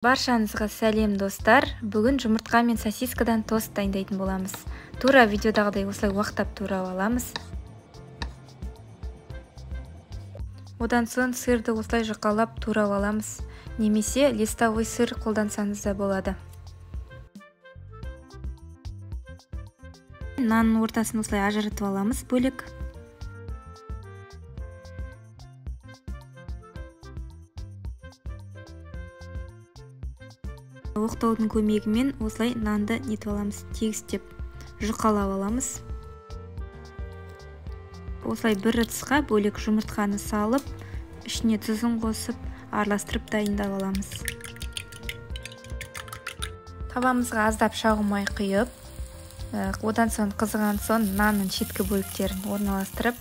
Баршаңызға сәлем достар. Бүгін жұмыртқа мен сосискадан тост дайындайтын боламыз. Тура видеодағыдай осылай уақтап турап аламыз. Одан соң сырды осылай жұқалап турап аламыз. Немесе листовой сыр қолдансаңыз да болады. Нанның ортасын осылай ажыратып аламыз бөлек. Оқтаудың көмегімен осылай нанды нетіп аламыз, тегістеп жұқалап аламыз. Осылай бір ыдысқа бөлек жұмыртқаны салып, ішіне тұзын қосып, араластырып дайындап аламыз. Табамызға аздап шағым май құйып, одан соң қызған соң нанның шеткі бөліктерін орналастырып,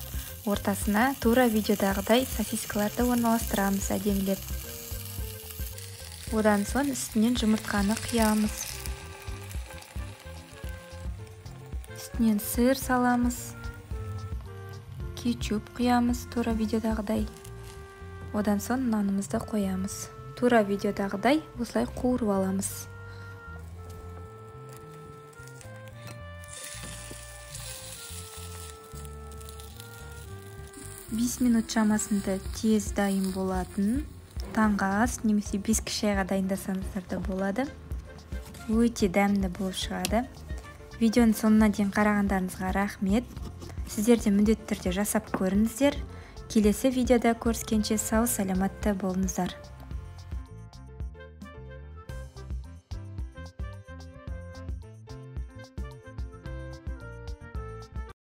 ортасына тура видеодағыдай сосискаларды орналастырамыз әдемілеп. Одан соң үстінен жұмыртқаны құямыз. Үстінен сыр саламыз. Кетчуп құямыз тура видеодағыдай. Одан соң нанымызды қоямыз. Тура видеодағыдай осылай қуырып аламыз. Бес минут шамасында тез дайын болатын. Таңғы ас немесе 5 шайға дайындасаңыздар да болады. Өте дәмді болып шығады. Видеоның соңына дейін қарағандарыңызға рахмет. Сіздер де міндетті түрде жасап көріңіздер. Келесі видеода көріскенше сау саламатта болыңыздар.